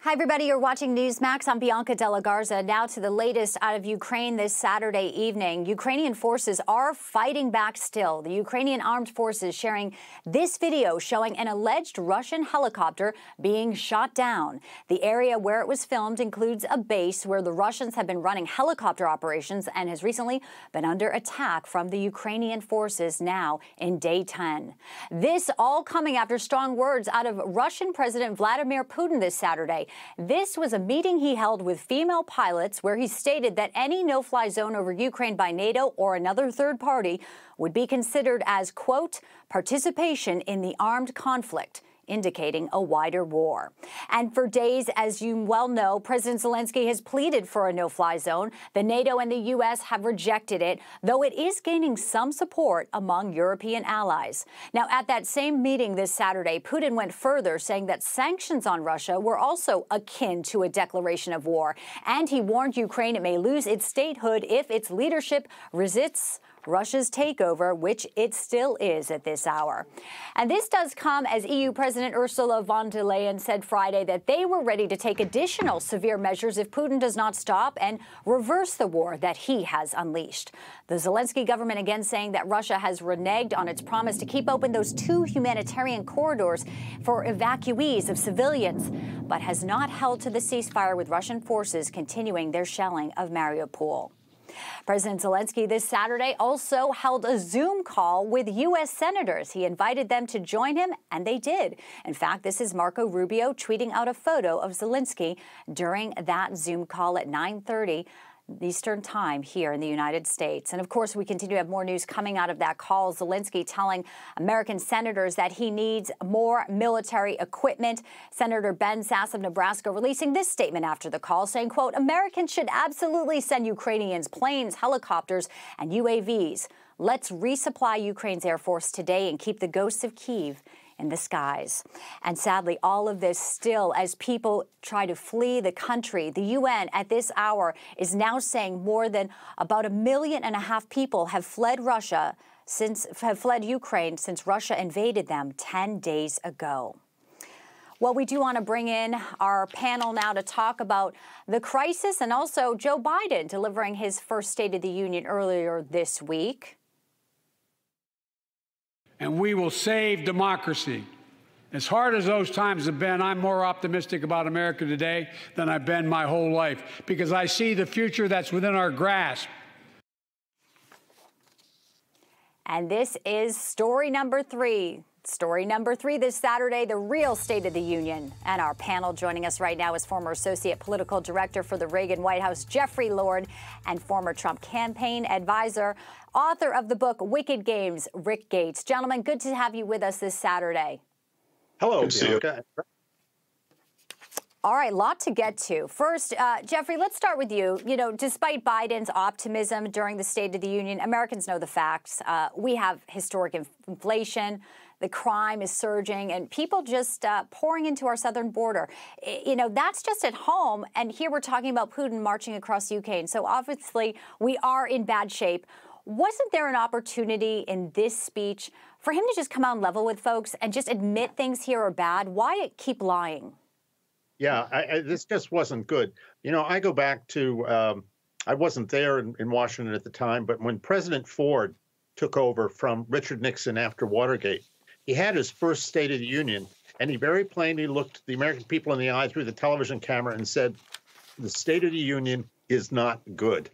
Hi, everybody. You're watching Newsmax. I'm Bianca Della Garza. Now to the latest out of Ukraine this Saturday evening. Ukrainian forces are fighting back still. The Ukrainian armed forces sharing this video showing an alleged Russian helicopter being shot down. The area where it was filmed includes a base where the Russians have been running helicopter operations and has recently been under attack from the Ukrainian forces now in day 10. This all coming after strong words out of Russian President Vladimir Putin this Saturday. This was a meeting he held with female pilots where he stated that any no-fly zone over Ukraine by NATO or another third party would be considered as, quote, participation in the armed conflict, indicating a wider war. And for days, as you well know, President Zelensky has pleaded for a no-fly zone. The NATO and the U.S. have rejected it, though it is gaining some support among European allies. Now, at that same meeting this Saturday, Putin went further, saying that sanctions on Russia were also akin to a declaration of war. And he warned Ukraine it may lose its statehood if its leadership resists Russia's takeover, which it still is at this hour. And this does come as EU President Ursula von der Leyen said Friday that they were ready to take additional severe measures if Putin does not stop and reverse the war that he has unleashed. The Zelensky government again saying that Russia has reneged on its promise to keep open those 2 humanitarian corridors for evacuees of civilians, but has not held to the ceasefire, with Russian forces continuing their shelling of Mariupol. President Zelensky this Saturday also held a Zoom call with U.S. senators. He invited them to join him, and they did. In fact, this is Marco Rubio tweeting out a photo of Zelensky during that Zoom call at 9:30 Eastern Time here in the United States. And of course, we continue to have more news coming out of that call. Zelensky telling American senators that he needs more military equipment. Senator Ben Sasse of Nebraska releasing this statement after the call, saying, quote, Americans should absolutely send Ukrainians planes, helicopters, and UAVs. Let's resupply Ukraine's Air Force today and keep the ghosts of Kyiv in the skies. And sadly, all of this still as people try to flee the country. The UN at this hour is now saying more than about 1.5 million people have fled Ukraine since Russia invaded them 10 days ago. Well, we do want to bring in our panel now to talk about the crisis and also Joe Biden delivering his first State of the Union earlier this week. And we will save democracy. As hard as those times have been, I'm more optimistic about America today than I've been my whole life, because I see the future that's within our grasp. And this is story number 3. Story number 3 this Saturday, the real State of the Union. And our panel joining us right now is former Associate Political Director for the Reagan White House, Jeffrey Lord, and former Trump campaign advisor, author of the book Wicked Games, Rick Gates. Gentlemen, good to have you with us this Saturday. Hello, Bianca. All right, lot to get to. First, Jeffrey, let's start with you. You know, despite Biden's optimism during the State of the Union, Americans know the facts. We have historic inflation. The crime is surging and people just pouring into our southern border. You know, that's just at home. And here we're talking about Putin marching across Ukraine. So obviously we are in bad shape. Wasn't there an opportunity in this speech for him to just come out and level with folks and just admit things here are bad? Why keep lying? Yeah, this just wasn't good. You know, I go back to, I wasn't there in Washington at the time, but when President Ford took over from Richard Nixon after Watergate, he had his first State of the Union, and he very plainly looked the American people in the eye through the television camera and said, the State of the Union is not good.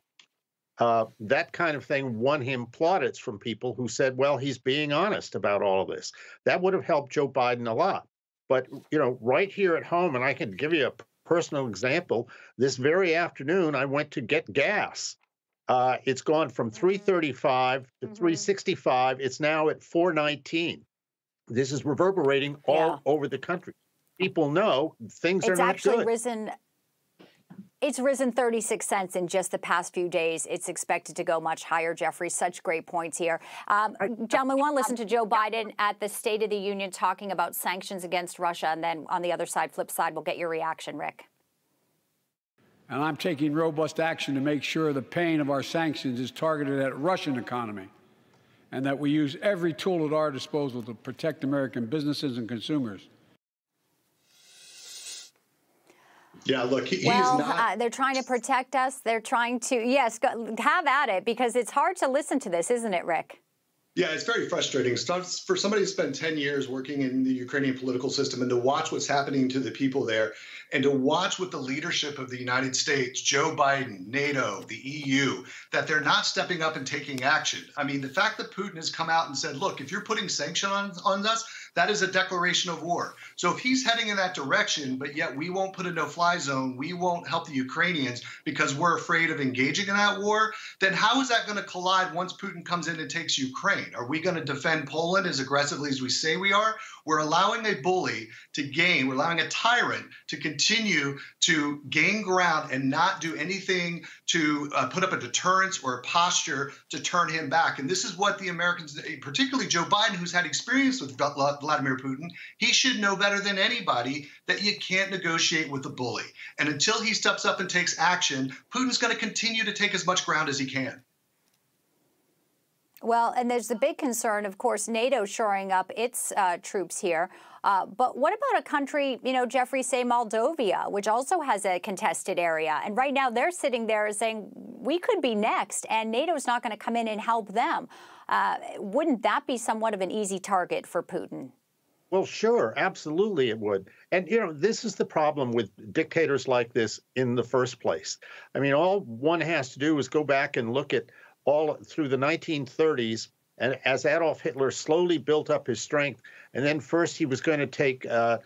That kind of thing won him plaudits from people who said, well, he's being honest about all of this. That would have helped Joe Biden a lot. But, you know, right here at home, and I can give you a personal example, this very afternoon, I went to get gas. It's gone from $3.35 to $3.65. It's now at $4.19. This is reverberating all over the country. People know things are not good. It's risen 36 cents in just the past few days. It's expected to go much higher, Jeffrey. Such great points here. Gentlemen, we want to listen to Joe Biden at the State of the Union talking about sanctions against Russia. And then on the other side, flip side, we'll get your reaction, Rick. And I'm taking robust action to make sure the pain of our sanctions is targeted at the Russian economy, and that we use every tool at our disposal to protect American businesses and consumers. Yeah, look, he is not. They're trying to protect us. They're trying to, yes, have at it, because it's hard to listen to this, isn't it, Rick? Yeah, it's very frustrating. For somebody to spend 10 years working in the Ukrainian political system and to watch what's happening to the people there, and to watch with the leadership of the United States, Joe Biden, NATO, the EU, that they're not stepping up and taking action. I mean, the fact that Putin has come out and said, look, if you're putting sanctions on us, that is a declaration of war. So if he's heading in that direction, but yet we won't put a no-fly zone, we won't help the Ukrainians because we're afraid of engaging in that war, then how is that going to collide once Putin comes in and takes Ukraine? Are we going to defend Poland as aggressively as we say we are? We're allowing a bully to gain, we're allowing a tyrant to continue to gain ground and not do anything to put up a deterrence or a posture to turn him back. And this is what the Americans, particularly Joe Biden, who's had experience with Vladimir Putin, he should know better than anybody that you can't negotiate with a bully. And until he steps up and takes action, Putin's going to continue to take as much ground as he can. Well, and there's the big concern, of course, NATO shoring up its troops here. But what about a country, you know, Jeffrey, say Moldova, which also has a contested area? And right now they're sitting there saying, we could be next, and NATO's not going to come in and help them. Wouldn't that be somewhat of an easy target for Putin? Well, sure, absolutely it would. And, you know, this is the problem with dictators like this in the first place. I mean, all one has to do is go back and look at all through the 1930s, and as Adolf Hitler slowly built up his strength, and then first he was going to take the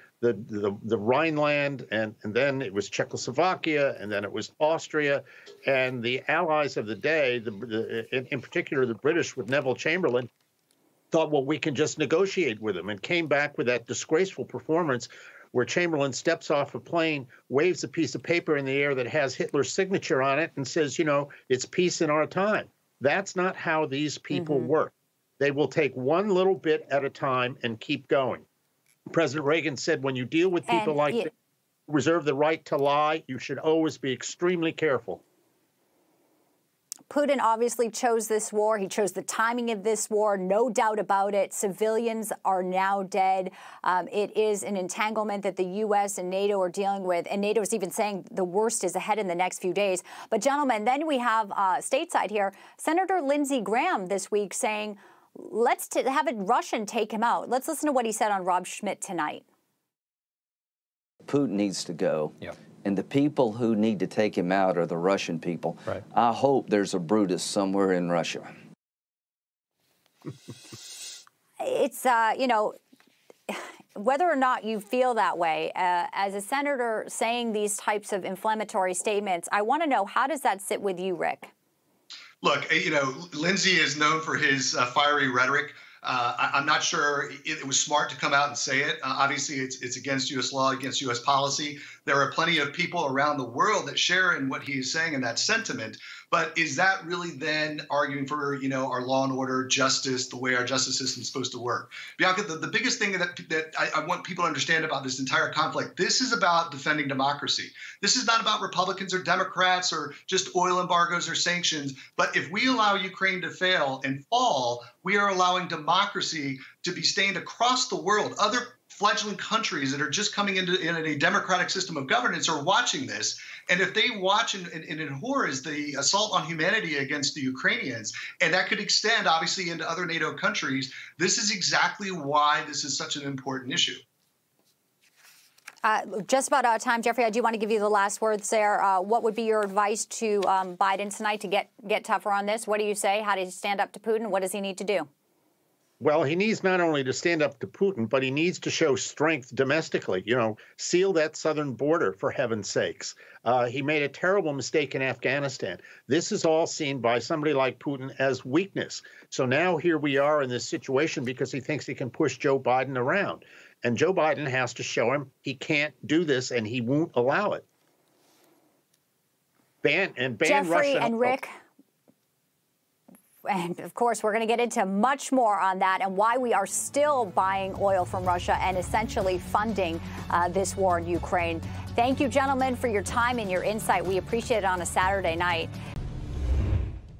Rhineland, and then it was Czechoslovakia, and then it was Austria, and the allies of the day, in particular the British with Neville Chamberlain, thought, well, we can just negotiate with them, and came back with that disgraceful performance where Chamberlain steps off a plane, waves a piece of paper in the air that has Hitler's signature on it, and says, you know, it's peace in our time. That's not how these people work. They will take one little bit at a time and keep going. President Reagan said, when you deal with people like this, reserve the right to lie, you should always be extremely careful. Putin obviously chose this war. He chose the timing of this war, no doubt about it. Civilians are now dead. It is an entanglement that the U.S. and NATO are dealing with, and NATO is even saying the worst is ahead in the next few days. But, gentlemen, then we have stateside here, Senator Lindsey Graham this week saying, let's have a Russian take him out. Let's listen to what he said on Rob Schmidt tonight. Putin needs to go. Yep. And the people who need to take him out are the Russian people. Right. I hope there's a Brutus somewhere in Russia. It's, you know, whether or not you feel that way, as a senator saying these types of inflammatory statements, I want to know, how does that sit with you, Rick? Look, you know, Lindsey is known for his fiery rhetoric. I'm not sure it was smart to come out and say it. Obviously, it's against U.S. law, against U.S. policy. There are plenty of people around the world that share in what he's saying and that sentiment. But is that really then arguing for, you know, our law and order, justice, the way our justice system is supposed to work? Bianca, the biggest thing that I want people to understand about this entire conflict, this is about defending democracy. This is not about Republicans or Democrats or just oil embargoes or sanctions. But if we allow Ukraine to fail and fall, we are allowing democracy to be stained across the world. Other fledgling countries that are just coming in a democratic system of governance are watching this. And if they watch and abhors the assault on humanity against the Ukrainians, and that could extend, obviously, into other NATO countries, this is exactly why this is such an important issue. Just about out of time, Jeffrey, I do want to give you the last words there. What would be your advice to Biden tonight to get tougher on this? What do you say? How does he stand up to Putin? What does he need to do? Well, he needs not only to stand up to Putin, but he needs to show strength domestically. You know, seal that southern border, for heaven's sakes. He made a terrible mistake in Afghanistan. This is all seen by somebody like Putin as weakness. So now here we are in this situation because he thinks he can push Joe Biden around. And Joe Biden has to show him he can't do this, and he won't allow it. Ban Jeffrey Russia. And Rick. And, of course, we're going to get into much more on that and why we are still buying oil from Russia and essentially funding this war in Ukraine. Thank you, gentlemen, for your time and your insight. We appreciate it on a Saturday night.